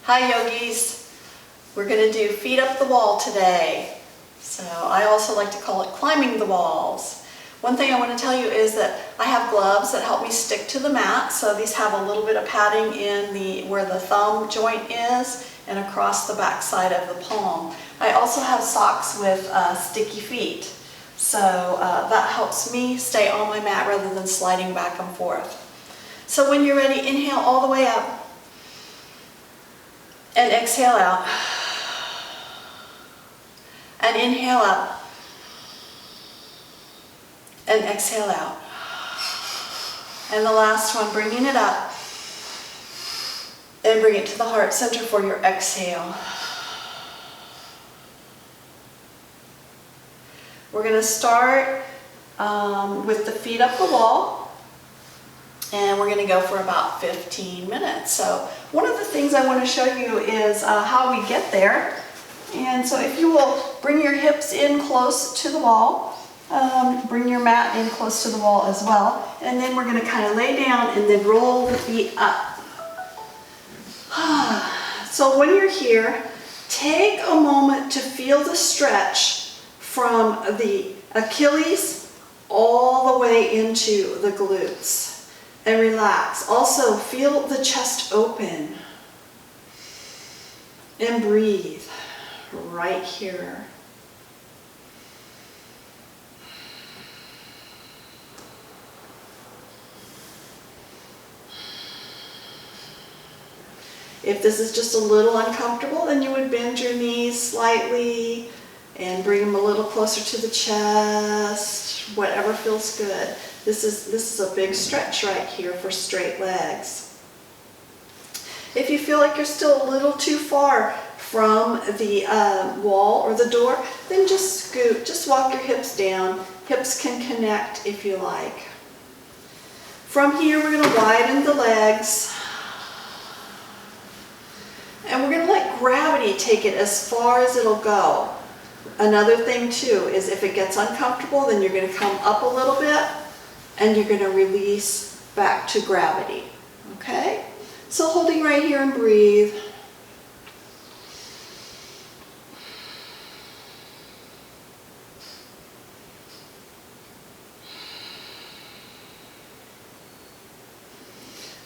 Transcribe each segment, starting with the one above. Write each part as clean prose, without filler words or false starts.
Hi yogis, we're going to do feet up the wall today. So I also like to call it climbing the walls. One thing I want to tell you is that I have gloves that help me stick to the mat. So these have a little bit of padding in where the thumb joint is and across the back side of the palm. I also have socks with sticky feet. So that helps me stay on my mat rather than sliding back and forth. So when you're ready, inhale all the way up. And exhale out. And inhale up. And exhale out. And the last one, bringing it up. And bring it to the heart center for your exhale. We're going to start with the feet up the wall. And we're going to go for about 15 minutes. So one of the things I want to show you is how we get there. And so if you will bring your hips in close to the wall, bring your mat in close to the wall as well. And then we're going to kind of lay down and then roll the feet up. So when you're here, take a moment to feel the stretch from the Achilles all the way into the glutes. And relax. Also, feel the chest open. And breathe right here. If this is just a little uncomfortable, then you would bend your knees slightly and bring them a little closer to the chest, whatever feels good. This is a big stretch right here for straight legs. If you feel like you're still a little too far from the wall or the door, then just scoot, just walk your hips down. Hips can connect if you like. From here, we're going to widen the legs. And we're going to let gravity take it as far as it'll go. Another thing too is if it gets uncomfortable, then you're going to come up a little bit and you're going to release back to gravity. Okay? So holding right here and breathe.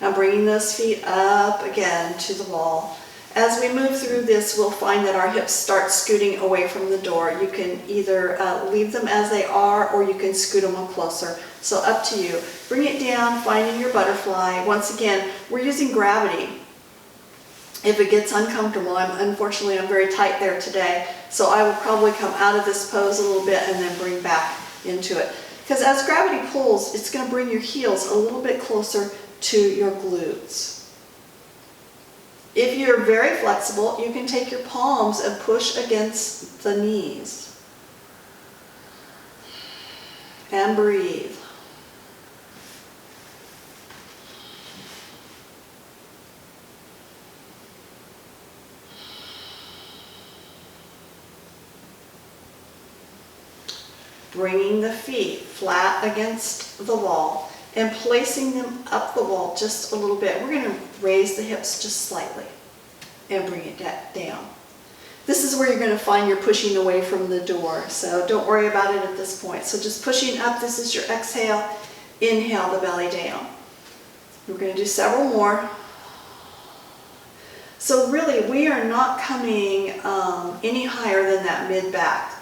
Now bringing those feet up again to the wall. As we move through this, we'll find that our hips start scooting away from the door. You can either leave them as they are or you can scoot them closer. So up to you. Bring it down, finding your butterfly. Once again, we're using gravity. If it gets uncomfortable, unfortunately I'm very tight there today, so I will probably come out of this pose a little bit and then bring back into it. Because as gravity pulls, it's going to bring your heels a little bit closer to your glutes. If you're very flexible, you can take your palms and push against the knees. And breathe. Bringing the feet flat against the wall and placing them up the wall just a little bit. We're going to raise the hips just slightly and bring it down. This is where you're going to find you're pushing away from the door, so don't worry about it at this point. So just pushing up, this is your exhale. Inhale the belly down. We're going to do several more. So really, we are not coming any higher than that mid-back.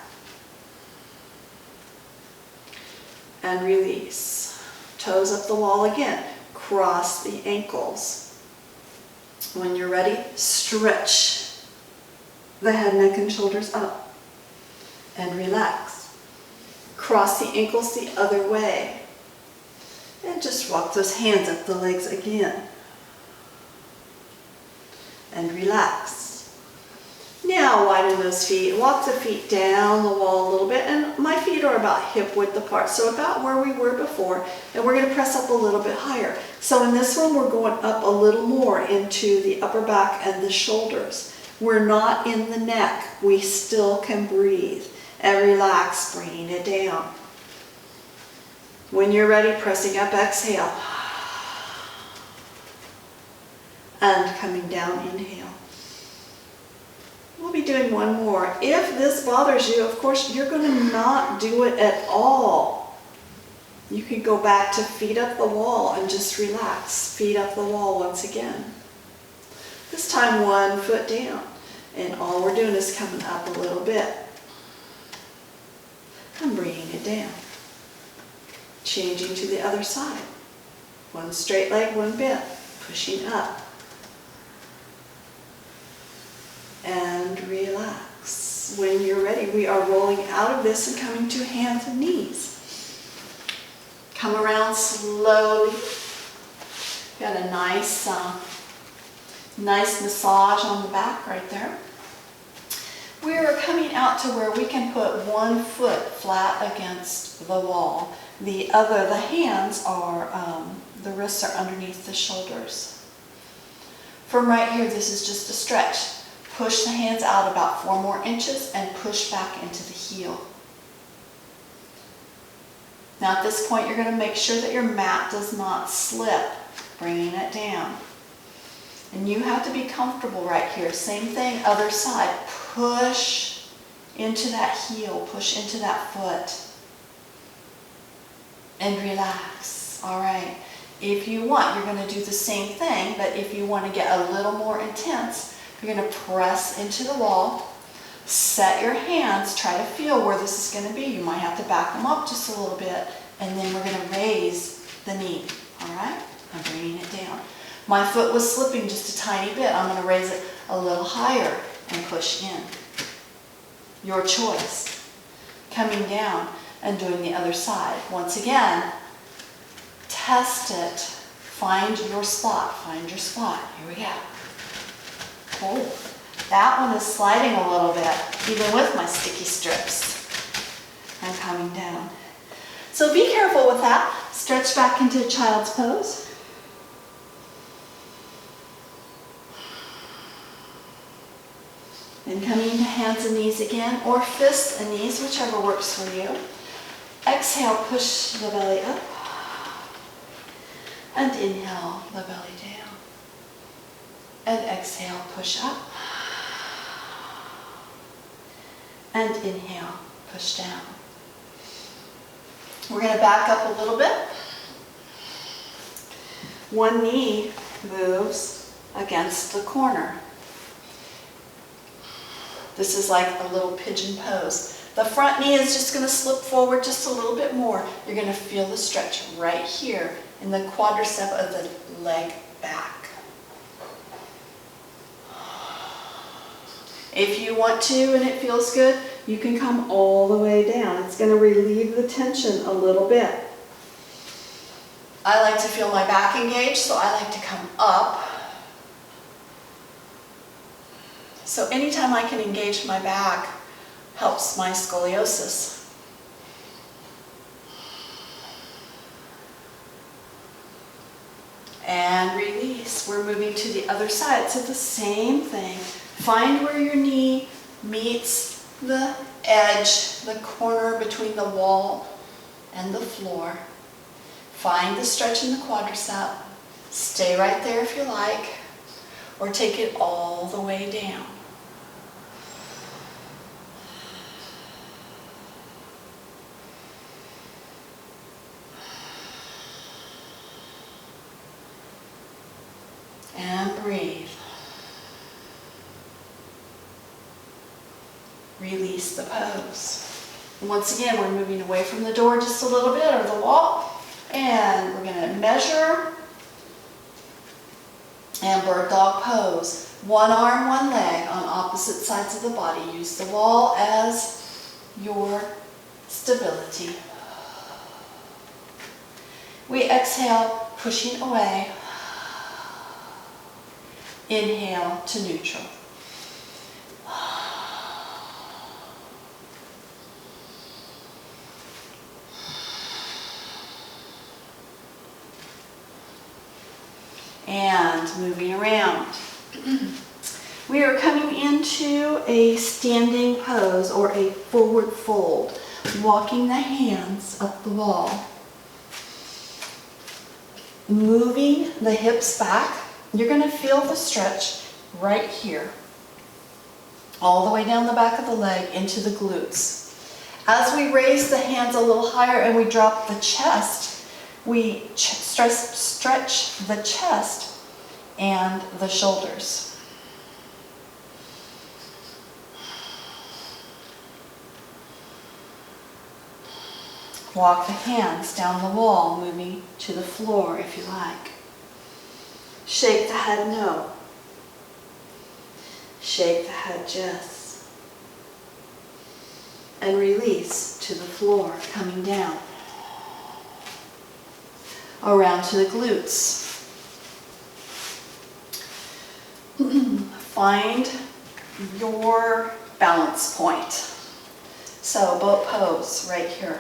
And release. Toes up the wall again. Cross the ankles. When you're ready, stretch the head, neck, and shoulders up. And relax. Cross the ankles the other way. And just walk those hands up the legs again. And relax. Now widen those feet, walk the feet down the wall a little bit, and my feet are about hip width apart, so about where we were before, and we're going to press up a little bit higher. So in this one, we're going up a little more into the upper back and the shoulders. We're not in the neck. We still can breathe and relax, bringing it down. When you're ready, pressing up, exhale. And coming down, inhale. We'll be doing one more. If this bothers you, of course, you're going to not do it at all. You could go back to feet up the wall and just relax. Feet up the wall once again. This time 1 foot down. And all we're doing is coming up a little bit. And bringing it down. Changing to the other side. 1 straight leg, 1 bent. Pushing up. And relax. When you're ready, we are rolling out of this and coming to hands and knees. Come around slowly. Got a nice massage on the back right there. We are coming out to where we can put 1 foot flat against the wall. The hands are, the wrists are underneath the shoulders. From right here, this is just a stretch. Push the hands out about 4 more inches and push back into the heel. Now at this point, you're going to make sure that your mat does not slip, bringing it down. And you have to be comfortable right here. Same thing, other side. Push into that heel, push into that foot. And relax. All right. If you want, you're going to do the same thing, but if you want to get a little more intense, you're going to press into the wall, set your hands, try to feel where this is going to be. You might have to back them up just a little bit, and then we're going to raise the knee. All right? I'm bringing it down. My foot was slipping just a tiny bit. I'm going to raise it a little higher and push in. Your choice. Coming down and doing the other side. Once again, test it. Find your spot. Find your spot. Here we go. Oh, that one is sliding a little bit, even with my sticky strips. I'm coming down. So be careful with that. Stretch back into child's pose. And coming into hands and knees again, or fists and knees, whichever works for you. Exhale, push the belly up. And inhale, the belly down. And exhale, push up. And inhale, push down. We're going to back up a little bit. One knee moves against the corner. This is like a little pigeon pose. The front knee is just going to slip forward just a little bit more. You're going to feel the stretch right here in the quadricep of the leg back. If you want to and it feels good, you can come all the way down. It's going to relieve the tension a little bit. I like to feel my back engaged, so I like to come up. So anytime I can engage my back helps my scoliosis. And release. We're moving to the other side. So the same thing. Find where your knee meets the edge, the corner between the wall and the floor. Find the stretch in the quadricep. Stay right there if you like, or take it all the way down. And breathe. Release the pose. And once again, we're moving away from the door just a little bit, or the wall. And we're going to measure and bird dog pose. One arm, one leg on opposite sides of the body. Use the wall as your stability. We exhale, pushing away. Inhale to neutral. And moving around. We are coming into a standing pose or a forward fold, walking the hands up the wall. Moving the hips back. You're going to feel the stretch right here. all the way down the back of the leg into the glutes. As we raise the hands a little higher and we drop the chest, we stretch the chest and the shoulders. Walk the hands down the wall, moving to the floor if you like. Shake the head no. Shake the head yes. And release to the floor, coming down. Around to the glutes. Find your balance point. So boat pose right here.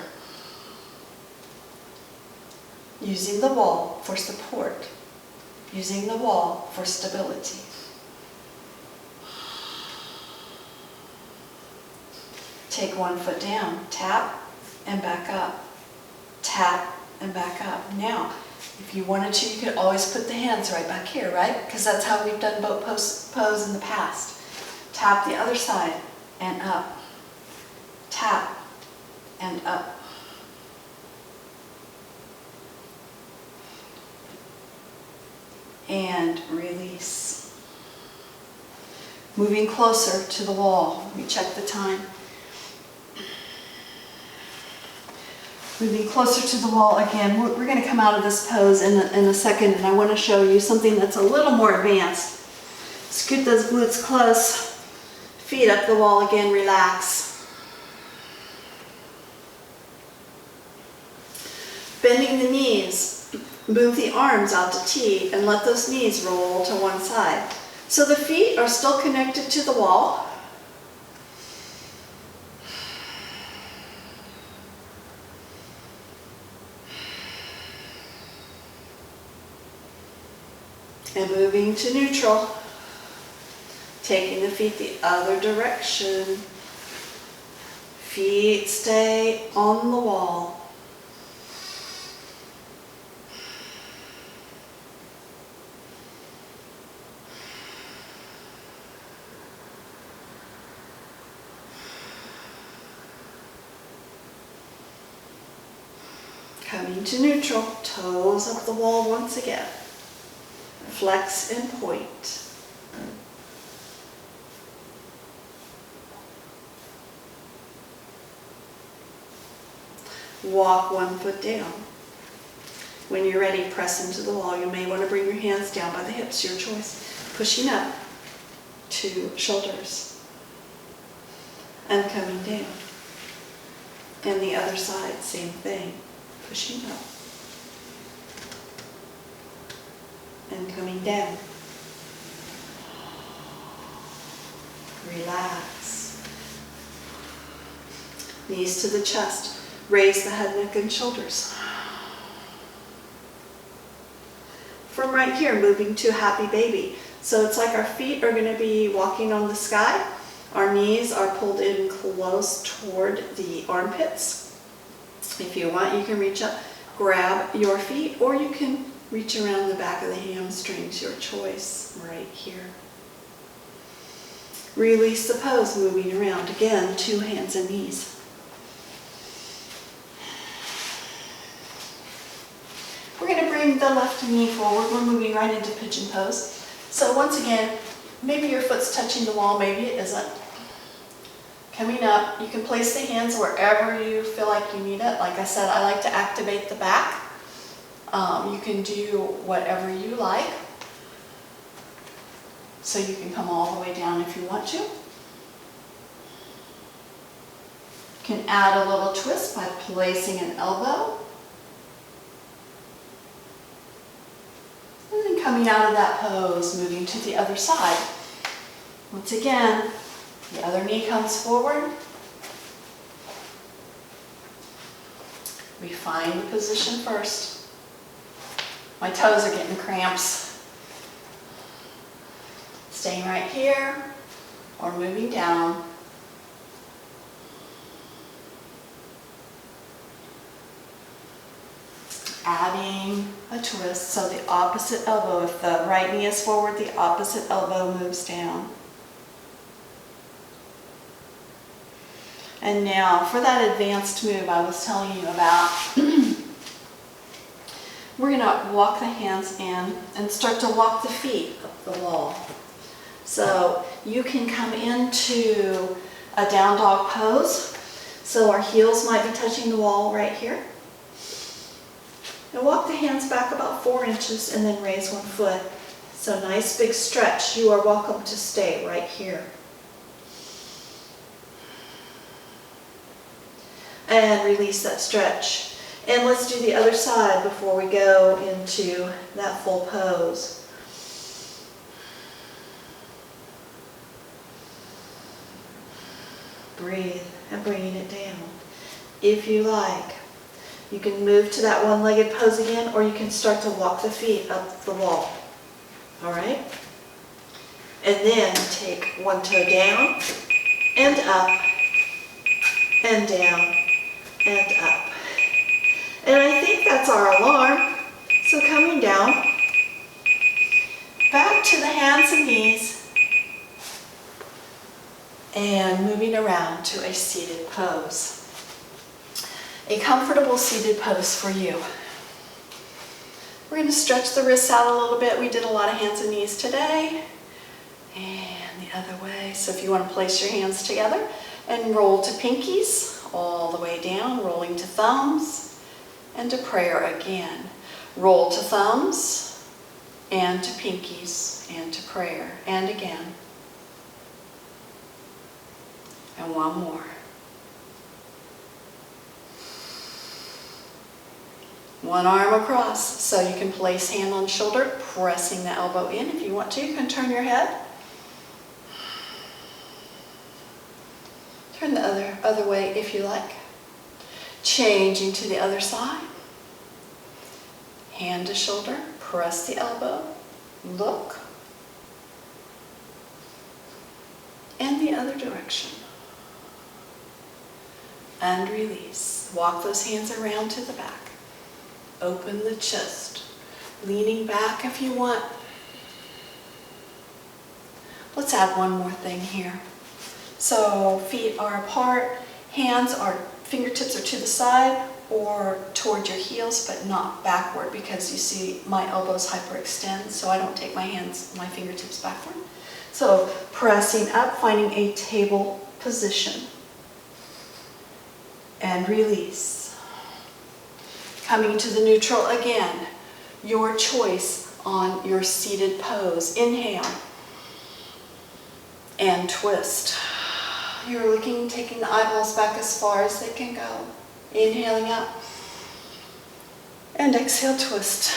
Using the wall for support. Using the wall for stability. Take one foot down, tap and back up. Tap and back up. Now, if you wanted to, you could always put the hands right back here, right? Because that's how we've done boat pose in the past. Tap the other side and up. Tap and up. And release. Moving closer to the wall. Let me check the time. Moving closer to the wall again. We're going to come out of this pose in a second, and I want to show you something that's a little more advanced. Scoot those glutes close. Feet up the wall again, relax. Bending the knees. Move the arms out to T and let those knees roll to one side. So the feet are still connected to the wall. And moving to neutral. Taking the feet the other direction. Feet stay on the wall. Coming to neutral, toes up the wall once again. Flex and point. Walk one foot down. When you're ready, press into the wall. You may want to bring your hands down by the hips, your choice. Pushing up to shoulders. And coming down. And the other side, same thing. Pushing up. And coming down. Relax. Knees to the chest. Raise the head, neck, and shoulders. From right here, moving to happy baby. So it's like our feet are going to be walking on the sky. Our knees are pulled in close toward the armpits. If you want, you can reach up, grab your feet, or you can reach around the back of the hamstrings, your choice, right here. Release the pose, moving around. Again, two hands and knees. We're going to bring the left knee forward. We're moving right into pigeon pose. So once again, maybe your foot's touching the wall, maybe it isn't. Coming up, you can place the hands wherever you feel like you need it. Like I said, I like to activate the back. You can do whatever you like. So you can come all the way down if you want to. You can add a little twist by placing an elbow. And then coming out of that pose, moving to the other side. Once again, the other knee comes forward. We find the position first. My toes are getting cramps. Staying right here or moving down. Adding a twist, so the opposite elbow, if the right knee is forward, the opposite elbow moves down. And now for that advanced move I was telling you about, we're going to walk the hands in and start to walk the feet up the wall. So you can come into a down dog pose. So our heels might be touching the wall right here. And walk the hands back about 4 inches and then raise one foot. So nice big stretch. You are welcome to stay right here. And release that stretch. And let's do the other side before we go into that full pose. Breathe and bringing it down. If you like, you can move to that one-legged pose again, or you can start to walk the feet up the wall. All right? And then take one toe down and up and down and up. And I think that's our alarm. So coming down, back to the hands and knees, and moving around to a seated pose. A comfortable seated pose for you. We're going to stretch the wrists out a little bit. We did a lot of hands and knees today. And the other way. So if you want to place your hands together and roll to pinkies, all the way down, rolling to thumbs. And to prayer again. Roll to thumbs, and to pinkies, and to prayer, and again. And one more. One arm across, so you can place hand on shoulder, pressing the elbow in. If you want to, you can turn your head. Turn the other way if you like. Changing to the other side. Hand to shoulder, press the elbow, look, and the other direction. And release. Walk those hands around to the back. Open the chest, leaning back if you want. Let's add one more thing here. So feet are apart, fingertips are to the side or toward your heels, but not backward, because you see my elbows hyperextend, so I don't take my fingertips backward. So pressing up, finding a table position. And release. Coming to the neutral again, your choice on your seated pose. Inhale and twist. You're taking the eyeballs back as far as they can go. Inhaling up and exhale, twist.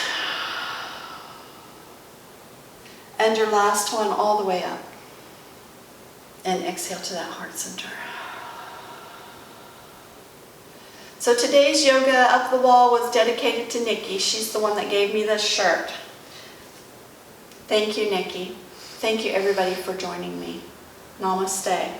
And your last one all the way up. And exhale to that heart center. So today's yoga up the wall was dedicated to Nikki. She's the one that gave me this shirt. Thank you, Nikki. Thank you, everybody, for joining me. Namaste.